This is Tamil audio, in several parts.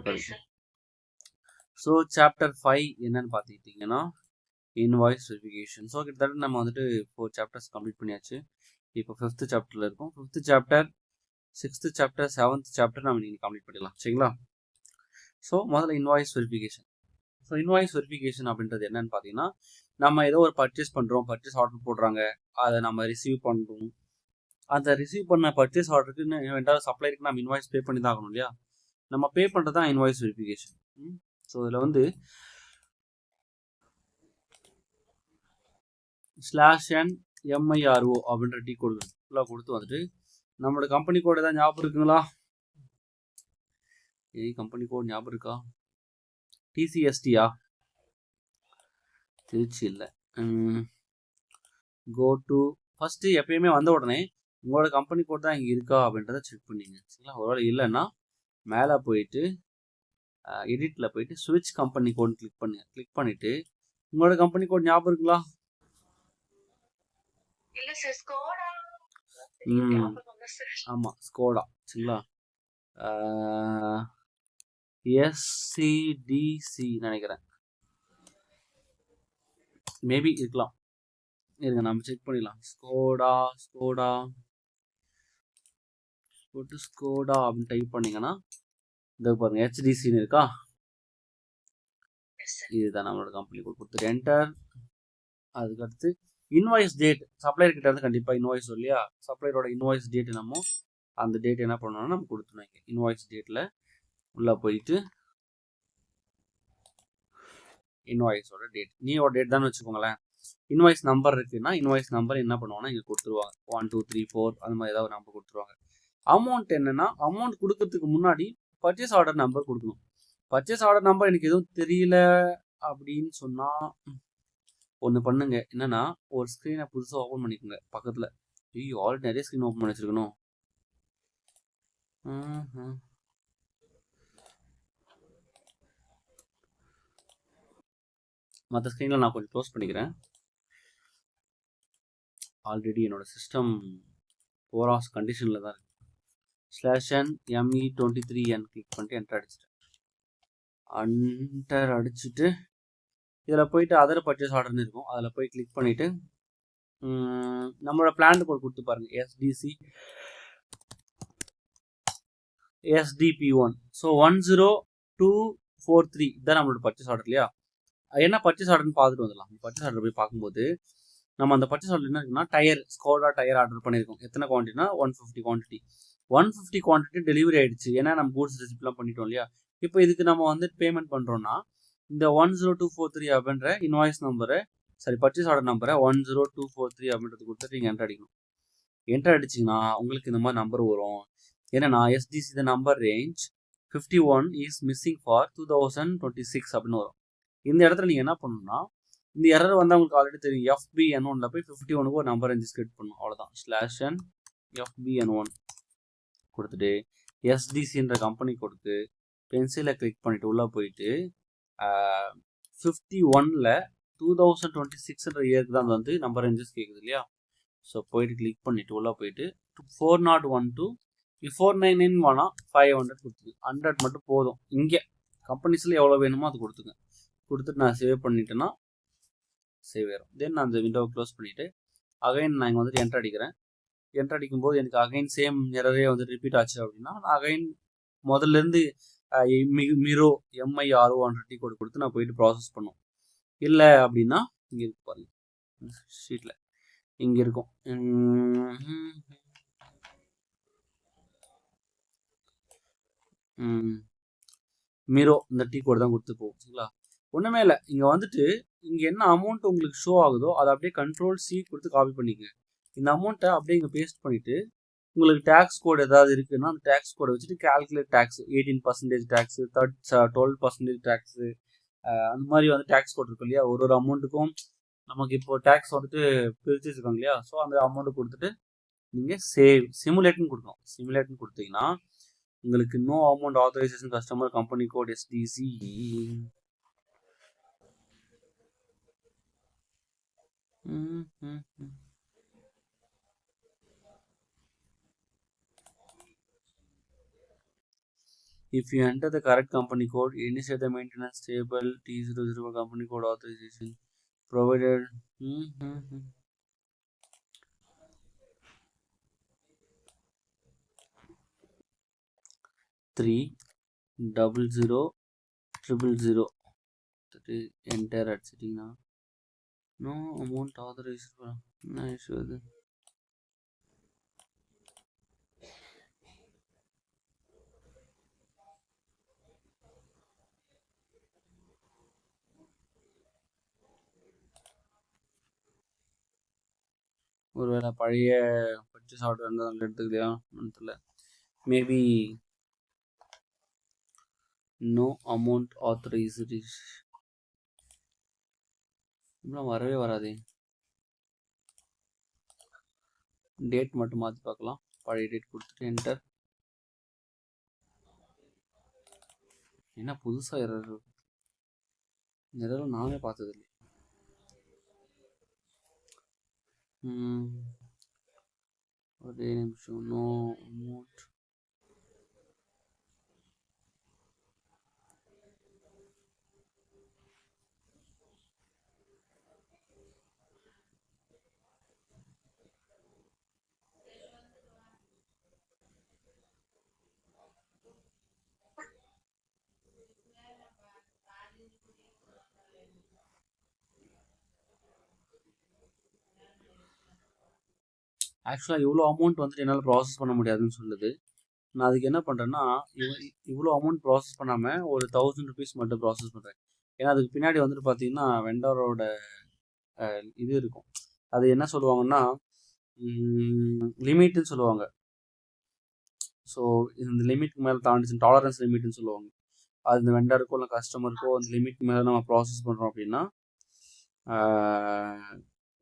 இப்போதைக்கு. ஸோ சாப்டர் 5 என்னன்னு பார்த்துக்கிட்டிங்கன்னா இன்வாய்ஸ் வெரிஃபிகேஷன். ஸோ கிட்டத்தட்ட நம்ம வந்துட்டு 4 சாப்டர்ஸ் கம்ப்ளீட் பண்ணியாச்சு. இப்போ 5th சாப்டரில் இருக்கும். 5th chapter, 6th chapter, 7th chapter நம்ம நீங்கள் கம்ப்ளீட் பண்ணிடலாம். சரிங்களா? ஸோ முதல்ல invoice verification. So invoice verification அப்படின்றது என்னன்னு பார்த்தீங்கன்னா, நம்ம ஏதோ ஒரு பர்ச்சேஸ் பண்ணுறோம், பர்ச்சேஸ் ஆர்டர் போடுறாங்க, அதை நம்ம ரிசீவ் பண்ணுறோம். அந்த ரிசீவ் பண்ண பர்ச்சேஸ் ஆர்டருக்கு ரெண்டாவது சப்ளைருக்கு நம்ம இன்வாய்ஸ் பே பண்ணி தான் ஆகணும் இல்லையா? நம்ம பே பண்ணுறது தான் இன்வாய்ஸ் வெரிஃபிகேஷன். ஸோ இதில் வந்து /NMIRO அப்படின்ற டீ கோடு ஃபுல்லாக கொடுத்து வந்துட்டு நம்மளோட கம்பெனி கோடு ஏதாவது ஞாபகம் இருக்குங்களா? கம்பெனி கோட் ஞாபகம் இருக்கா? TCSTயா? திருச்சி இல்லை. கோ டு ஃபஸ்ட்டு எப்பயுமே வந்த உடனே உங்களோட கம்பெனி கோட் தான் இங்கே இருக்கா அப்படின்றத செக் பண்ணிங்க. சரிங்களா? ஒருவேளை இல்லைன்னா மேலே போயிட்டு எடிட்டில் போயிட்டு ஸ்விட்ச் கம்பெனி கோட் கிளிக் பண்ணுங்க. கிளிக் பண்ணிவிட்டு உங்களோட கம்பெனி கோட் ஞாபகம் இருக்குங்களா? ஆமாம், ஸ்கோடா. சரிங்களா? SCDC நினைக்கிறேன். மேபி இருக்கலாம். இருங்க நம்ம செக் பண்ணிடலாம். ஸ்கோடா போட்டு ஸ்கோடா அப்படின்னு டைப் பண்ணிங்கன்னா இந்த பாருங்க HDCன்னு இருக்கா? இதுதான் நம்மளோட கம்பெனி கோட். கொடுத்துட்டு என்டர். அதுக்கடுத்து இன்வாய்ஸ் டேட். சப்ளையர் கிட்ட இருந்து கண்டிப்பாக இன்வாய்ஸ் இல்லையா? சப்ளையரோட இன்வாய்ஸ் டேட் என்னமோ அந்த டேட் என்ன பண்ணணும்னா நம்ம கொடுத்துருவாங்க. இன்வாய்ஸ் டேட்டில் உள்ளே போயிட்டு இன்வாய்ஸோட டேட், நீயோட டேட் தான் வச்சுக்கோங்களேன். இன்வாய்ஸ் நம்பர் இருக்குன்னா இன்வாய்ஸ் நம்பர் என்ன பண்ணுவாங்கன்னா இங்கே கொடுத்துருவாங்க. 1 2 3 4 அந்த மாதிரி ஏதாவது நம்பர் கொடுத்துருவாங்க. அமௌண்ட் என்னன்னா, அமௌண்ட் கொடுக்கறதுக்கு முன்னாடி பர்ச்சேஸ் ஆர்டர் நம்பர் கொடுக்கணும். பர்ச்சேஸ் ஆர்டர் நம்பர் எனக்கு எதுவும் தெரியல அப்படின்னு சொன்னால் ஒன்று பண்ணுங்க. என்னன்னா ஒரு ஸ்க்ரீனை புதுசாக ஓப்பன் பண்ணிக்கோங்க பக்கத்தில். ஆல்ரெடி நிறைய ஸ்க்ரீன் ஓப்பன் பண்ணி வச்சுருக்கணும். மற்ற ஸ்க்ரீனில் நான் கொஞ்சம் க்ளோஸ் பண்ணிக்கிறேன். ஆல்ரெடி என்னோட சிஸ்டம் ஓவராஸ் கண்டிஷனில் தான் இருக்குது. /NME23N கிளிக் பண்ணிட்டு என்டர் அடிச்சிட்டேன். என்டர் அடிச்சுட்டு இதில் போயிட்டு அதர் பர்ச்சேஸ் ஆர்டர்னு இருக்கும். அதில் போய் கிளிக் பண்ணிவிட்டு நம்மளோட பிளான் கோட் கொடுத்து பாருங்கள். SDP1. ஸோ 10243 தான் நம்மளோட பர்ச்சேஸ் ஆர்டர் இல்லையா? என்ன பர்ச்சேஸ் ஆர்டர்னு பார்த்துட்டு வந்துடலாம். பர்ச்சேஸ் ஆர்டர் போய் பார்க்கும்போது நம்ம அந்த பர்ச்சேஸ் ஆர்டர் என்ன இருக்குன்னா ஸ்கோடா டயர் ஆர்டர் பண்ணியிருக்கோம். எத்தனை குவான்டிட்டினா 150 குவான்டிட்டி. 150 குவான்டிட்டி டெலிவரி ஆகிடுச்சு. ஏன்னா நம்ம கூட்ஸ் ரெசிப்ட்லாம் பண்ணிட்டோம் இல்லையா? இப்போ இதுக்கு நம்ம வந்து பேமெண்ட் பண்ணுறோன்னா இந்த 10243 அப்படின்ற இன்வாய்ஸ் நம்பரை பர்ச்சேஸ் ஆர்டர் நம்பரை 10243 அப்படின்றது கொடுத்துட்டு நீங்கள் என்டர் அடிக்கணும். என்டர் அடிச்சிங்கன்னா உங்களுக்கு இந்த மாதிரி நம்பர் வரும். என்னன்னா SDC the number range 51 is missing for 2026 அப்படின்னு வரும். இந்த இடத்துல நீங்கள் என்ன பண்ணணும்னா இந்த எரர் வந்து உங்களுக்கு ஆல்ரெடி தெரியும். FBN1 போய் 51க்கு ஒரு நம்பர் ரேஞ்ச் கிரியேட் பண்ணணும். அவ்வளோதான். /NFBN1 கொடுத்துட்டு SDCன்ற கம்பெனி கொடுத்து பென்சிலை கிளிக் பண்ணிவிட்டு உள்ளே போயிட்டு 51ல் 2026ன்ற இயருக்கு தான் வந்து நம்பர் ரேஞ்சஸ் கேட்குது இல்லையா? ஸோ போயிட்டு கிளிக் பண்ணிவிட்டு உள்ளே போயிட்டு 4012 499 வேணாம் 500 கொடுத்துங்க. 100 மட்டும் போதும். இங்கே கம்பெனிஸில் எவ்வளோ வேணுமோ அது கொடுத்துங்க. கொடுத்துட்டு நான் சேவ் பண்ணிட்டேன்னா சேவ் ஆயிரும். தென் நான் அந்த விண்டோவை க்ளோஸ் பண்ணிவிட்டு அகைன் நான் இங்கே வந்துட்டு என்டர் அடிக்கிறேன். என்டர் அடிக்கும்போது எனக்கு அகைன் சேம் எரரே வந்து ரிப்பீட் ஆச்சு அப்படின்னா நான் அகைன் முதல்லேருந்து MIRO டீ கோடு கொடுத்து நான் போயிட்டு ப்ராசஸ் பண்ணும். இல்லை அப்படின்னா இங்கே இருக்கு பாருங்க ஷீட்டில் இங்கே இருக்கும். MIRO இந்த டீ கோடு தான் கொடுத்து போகும். சரிங்களா? ஒன்றுமே இல்லை. இங்கே வந்துட்டு இங்கே என்ன அமௌண்ட் உங்களுக்கு ஷோ ஆகுதோ அதை அப்படியே Ctrl+C கொடுத்து காப்பி பண்ணிக்கங்க. இந்த அமௌண்ட்டை அப்படியே இங்கே பேஸ்ட் பண்ணிவிட்டு உங்களுக்கு டேக்ஸ் கோடு ஏதாவது இருக்குன்னா அந்த டேக்ஸ் கோடை வச்சுட்டு கால்குலேட் டேக்ஸ் 18% டேக்ஸு 12% டேக்ஸு அந்த மாதிரி வந்து டேக்ஸ் கோட் இருக்கும் இல்லையா? ஒரு அமௌண்ட்டுக்கும் நமக்கு இப்போ டேக்ஸ் வந்துட்டு பிரித்து வச்சுருக்காங்க இல்லையா? ஸோ அந்த அமௌண்ட்டு கொடுத்துட்டு நீங்கள் சிமுலேட்னு கொடுக்கணும். சிமுலேட்னு கொடுத்தீங்கன்னா உங்களுக்கு no amount authorization customer company code SDC If you enter the correct company code, initiate the maintenance table T00 company code authorization provided. 3000000. That is enter at sitting now. No amount authorized. No issue with it. ஒருவேளை பழைய பர்ச்சேஸ் ஆர்டர் இருந்தால் அங்கே எடுத்துக்கலையா தெரியல. மேபி நோ அமௌண்ட் ஆத்தரைஸ்டு இப்படிலாம் வரவே வராதே. டேட் மட்டும் மாற்றி பார்க்கலாம். பழைய டேட் கொடுத்துட்டு என்டர். என்ன புதுசாக எரர் எரரும் நானே பார்த்ததில்லை. ஒரே நிமிஷம். நோ அமௌண்ட் ஆக்சுவலாக இவ்வளோ அமௌண்ட் வந்துட்டு என்னால் ப்ராசஸ் பண்ண முடியாதுன்னு சொல்லுது. நான் அதுக்கு என்ன பண்ணுறேன்னா, இவ்வளோ அமௌண்ட் ப்ராசஸ் பண்ணாமல் ஒரு 1000 rupees மட்டும் ப்ராசஸ் பண்ணுறேன். ஏன்னா அதுக்கு பின்னாடி வந்துட்டு பார்த்தீங்கன்னா வெண்டரோட இது இருக்கும். அது என்ன சொல்லுவாங்கன்னா லிமிட்னு சொல்லுவாங்க. ஸோ இந்த லிமிட்க்கு மேலே தாண்டிச்சு டாலரன்ஸ் லிமிட்னு சொல்லுவாங்க. அது இந்த வெண்டருக்கோ இல்லை கஸ்டமருக்கோ அந்த லிமிட் மேலே நம்ம ப்ராசஸ் பண்ணுறோம் அப்படின்னா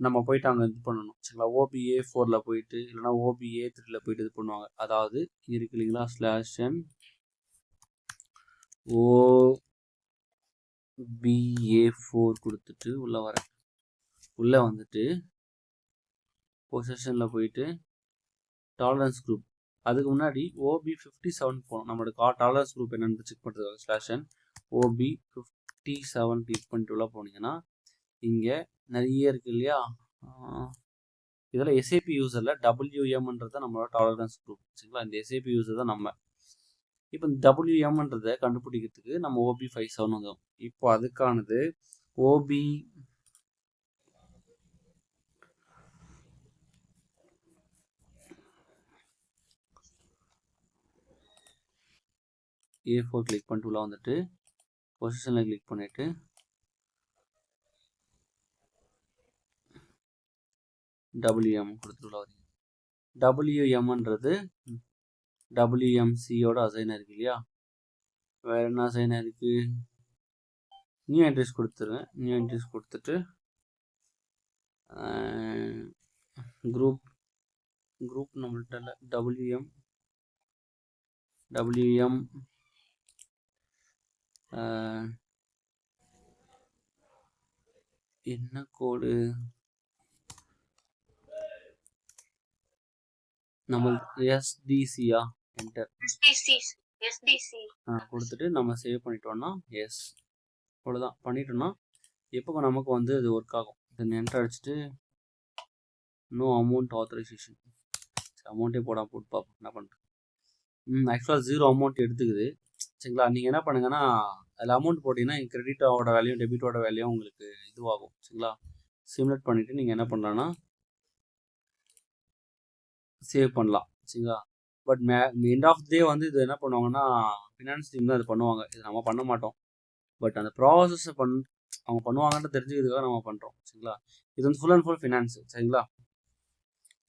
நம்ம போயிட்டு அங்கே இது பண்ணணும். சரிங்களா, OBA4 போயிட்டு இல்லைனா OBA3 போயிட்டு இது பண்ணுவாங்க. அதாவது இருக்கு இல்லைங்களா, /n OBA4 கொடுத்துட்டு உள்ளே வந்துட்டு பொசிஷனில் போயிட்டு டாலரன்ஸ் குரூப், அதுக்கு முன்னாடி OB57 போகணும். நம்மளோட டாலரன்ஸ் குரூப் என்னென்னு செக் பண்ணுறதுக்காக /n OB57 கிளிக் பண்ணிட்டு உள்ள போனீங்கன்னா இங்கே நிறைய இருக்குது இல்லையா. இதில் SAP யூசரில் WMன்றது நம்மளோட டாலரன்ஸ் குரூப். சரிங்களா, இந்த SAP யூசர் தான் நம்ம. இப்போ இந்த WMன்றதை கண்டுபிடிக்கிறதுக்கு நம்ம OB57 வந்தோம். இப்போ அதுக்கானது OBA4 கிளிக் பண்ணிட்டு உள்ள வந்துட்டு பொசிஷனில் கிளிக் பண்ணிவிட்டு WM கொடுத்துட்டு வரீங்க. WMன்றது WMCயோட அசைன் இருக்கு இல்லையா. வேறு என்ன அசைன் இருக்கு, நியூ என்ட்ரிஸ் கொடுத்துருங்க. நியூ என்ட்ரிஸ் கொடுத்துட்டு குரூப் நம்மள்கிட்ட WM என்ன கோடு நம்ம SDCயா என்டர் கொடுத்துட்டு நம்ம சேவ் பண்ணிட்டோம்னா எஸ் அவ்வளோதான் பண்ணிட்டோம்னா எப்போ நமக்கு வந்து இது ஒர்க் ஆகும். தென் என்டர் அடிச்சுட்டு நோ அமௌண்ட் ஆத்தரைசேஷன் அமௌண்ட்டே போட்டு பார்ப்போம் என்ன பண்ணுறேன். ஆக்சுவலாக 0 அமௌண்ட் எடுத்துக்குது. சரிங்களா, நீங்கள் என்ன பண்ணுங்கன்னா அதில் அமௌண்ட் போட்டிங்கன்னா கிரெடிட்டோட வேல்யூ டெபிட்டோட வேல்யூ உங்களுக்கு இதுவாகும். சரிங்களா, சிமுலேட் பண்ணிவிட்டு நீங்கள் என்ன பண்ணலான்னா சேவ் பண்ணலாம். சரிங்களா, பட் எண்ட் ஆஃப் டே வந்து இது என்ன பண்ணுவாங்கன்னா ஃபினான்ஸ் டீம் தான் இது பண்ணுவாங்க. இது நம்ம பண்ண மாட்டோம். பட் அந்த ப்ராசஸை அவங்க பண்ணுவாங்கன்னு தெரிஞ்சுக்கிறதுக்காக நம்ம பண்ணுறோம். சரிங்களா, இது வந்து ஃபுல் அண்ட் ஃபுல் ஃபினான்ஸ். சரிங்களா,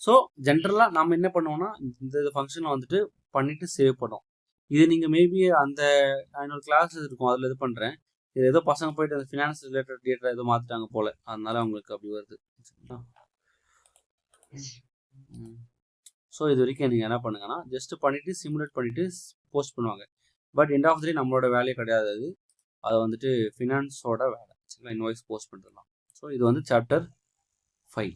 ஸோ ஜென்ரலாக நம்ம என்ன பண்ணுவோம்னா இந்த ஃபங்க்ஷனை வந்துட்டு பண்ணிவிட்டு சேவ் பண்ணோம். இது நீங்கள் மேபி அந்த என்னோட கிளாஸ் இருக்கும் அதில் இது பண்ணுறேன். இது ஏதோ பசங்க போயிட்டு அந்த ஃபினான்ஸ் ரிலேட்டட் டேட்டா ஏதோ மாற்றிட்டாங்க போல், அதனால அவங்களுக்கு அப்படி வருது. சரிங்களா, ஸோ இது வரைக்கும் நீங்கள் என்ன பண்ணுங்கன்னா ஜஸ்ட் பண்ணிவிட்டு சிமுலேட் பண்ணிவிட்டு போஸ்ட் பண்ணுவாங்க. பட் எண்ட் ஆஃப் த டே நம்மளோட வேலையே கிடையாது. அதை வந்துட்டு ஃபினான்ஸோட வேலை. சரிங்களா, இன்வாய்ஸ் போஸ்ட் பண்ணிடலாம். ஸோ இது வந்து சாப்டர் 5.